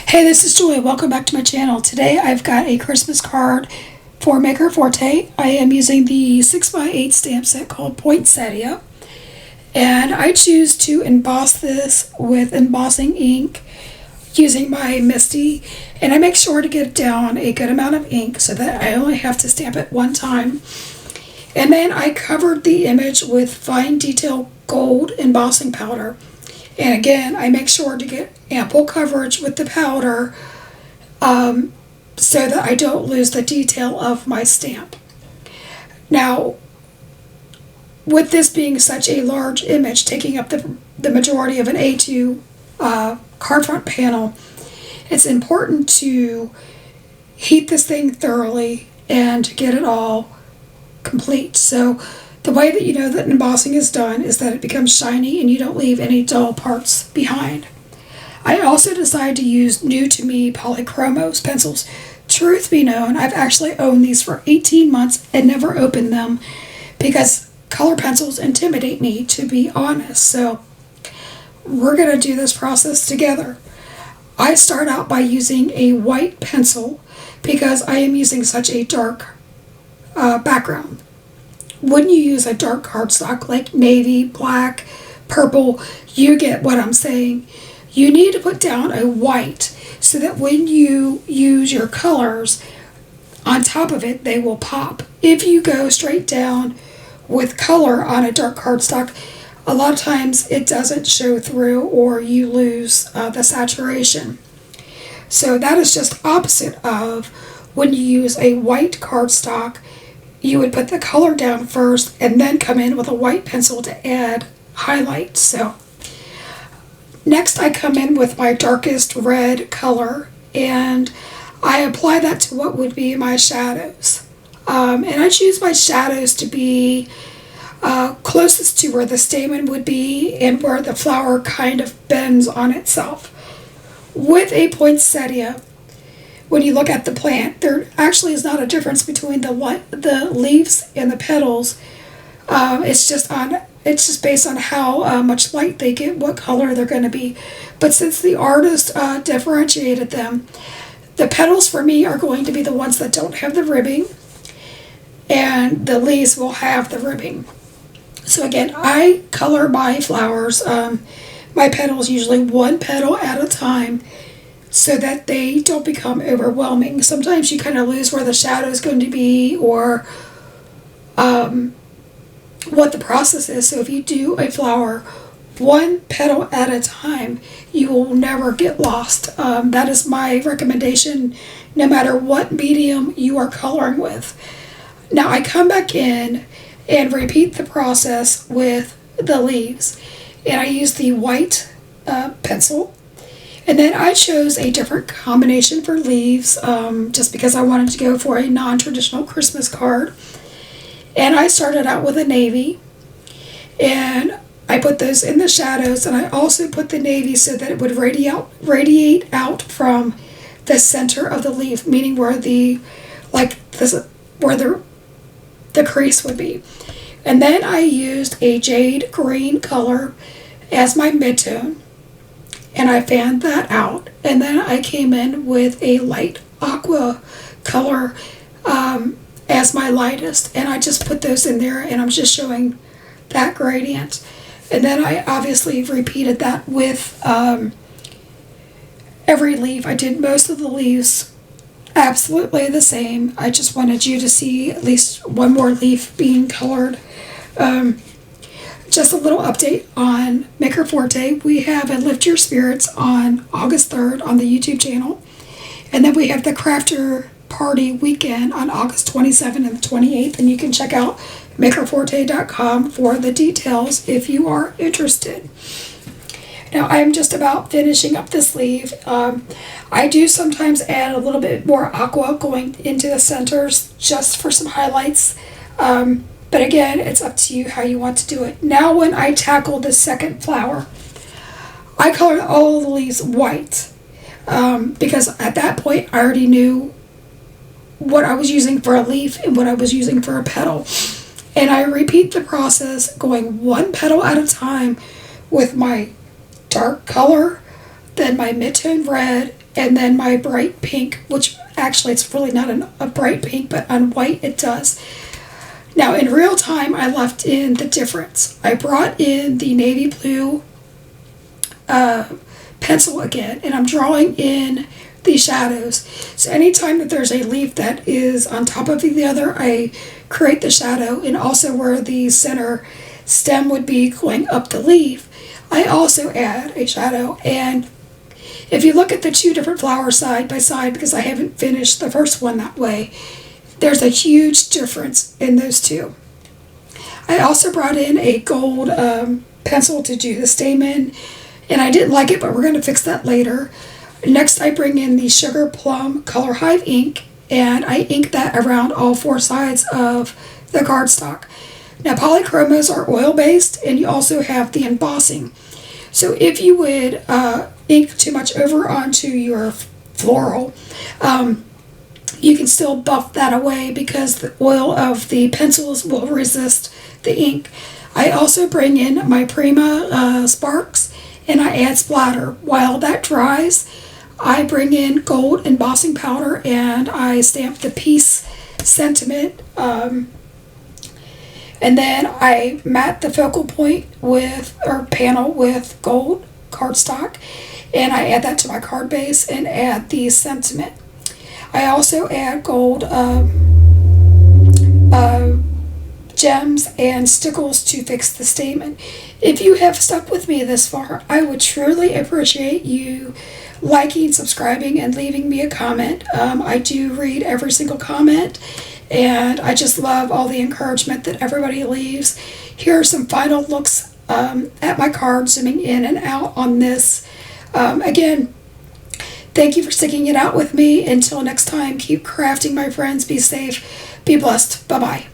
Hey, this is Julie. Welcome back to my channel. Today I've got a Christmas card for makerforte. I am using the 6x8 stamp set called Poinsettia. And I choose to emboss this with embossing ink using my Misty. And I make sure to get down a good amount of ink so that I only have to stamp it one time. And then I covered the image with fine detail gold embossing powder. And again, I make sure to get ample coverage with the powder so that I don't lose the detail of my stamp. Now, with this being such a large image, taking up the majority of an A2 card front panel, it's important to heat this thing thoroughly and to get it all complete. So the way that you know that embossing is done is that it becomes shiny and you don't leave any dull parts behind. I also decided to use new to me polychromos pencils. Truth be known, I've actually owned these for 18 months and never opened them because color pencils intimidate me, to be honest. So we're going to do this process together. I start out by using a white pencil because I am using such a dark background. When you use a dark cardstock like navy, black, purple, you get what I'm saying. You need to put down a white so that when you use your colors on top of it, they will pop. If you go straight down with color on a dark cardstock, a lot of times it doesn't show through or you lose the saturation. So that is just opposite of when you use a white cardstock. You would put the color down first and then come in with a white pencil to add highlights. So next I come in with my darkest red color and I apply that to what would be my shadows. And I choose my shadows to be closest to where the stamen would be and where the flower kind of bends on itself. With a poinsettia, when you look at the plant, there actually is not a difference between the leaves and the petals. It's just based on how much light they get, what color they're going to be. But since the artist differentiated them, the petals for me are going to be the ones that don't have the ribbing, and the leaves will have the ribbing. So again, I color my flowers, my petals usually one petal at a time, so that they don't become overwhelming. Sometimes you kind of lose where the shadow is going to be or what the process is. So if you do a flower one petal at a time, you will never get lost. That is my recommendation no matter what medium you are coloring with. Now I come back in and repeat the process with the leaves. And I use the white pencil. And then I chose a different combination for leaves just because I wanted to go for a non-traditional Christmas card. And I started out with a navy. And I put those in the shadows. And I also put the navy so that it would radiate out from the center of the leaf, meaning where the crease would be. And then I used a jade green color as my midtone. And I fanned that out, and then I came in with a light aqua color as my lightest, and I just put those in there, and I'm just showing that gradient. And then I obviously repeated that with every leaf. I did most of the leaves absolutely the same. I just wanted you to see at least one more leaf being colored. Just a little update on makerforte. We have a Lift Your Spirits on August 3rd on the YouTube channel. And then we have the Crafter Party Weekend on August 27th and the 28th. And you can check out makerforte.com for the details if you are interested. Now I'm just about finishing up the sleeve. I do sometimes add a little bit more aqua going into the centers just for some highlights. But again, it's up to you how you want to do it. Now when I tackle the second flower, I colored all of the leaves white because at that point I already knew what I was using for a leaf and what I was using for a petal. And I repeat the process going one petal at a time with my dark color, then my midtone red, and then my bright pink, which actually it's really not a bright pink, but on white it does. Now in real time, I left in the difference. I brought in the navy blue pencil again, and I'm drawing in the shadows. So anytime that there's a leaf that is on top of the other, I create the shadow, and also where the center stem would be going up the leaf, I also add a shadow. And if you look at the two different flowers side by side, because I haven't finished the first one that way, there's a huge difference in those two. I also brought in a gold pencil to do the stamen, and I didn't like it, but we're going to fix that later. Next, I bring in the Sugar Plum Color Hive ink, and I ink that around all four sides of the cardstock. Now, polychromos are oil-based, and you also have the embossing. So if you would ink too much over onto your floral, you can still buff that away because the oil of the pencils will resist the ink. I also bring in my Prima Sparks, and I add splatter. While that dries, I bring in gold embossing powder, and I stamp the Peace sentiment. And then I mat the focal point panel with gold cardstock, and I add that to my card base and add the sentiment. I also add gold gems and stickles to fix the stamen. If you have stuck with me this far, I would truly appreciate you liking, subscribing, and leaving me a comment. I do read every single comment, and I just love all the encouragement that everybody leaves. Here are some final looks at my card, zooming in and out on this. Again, thank you for sticking it out with me. Until next time, keep crafting, my friends. Be safe. Be blessed. Bye-bye.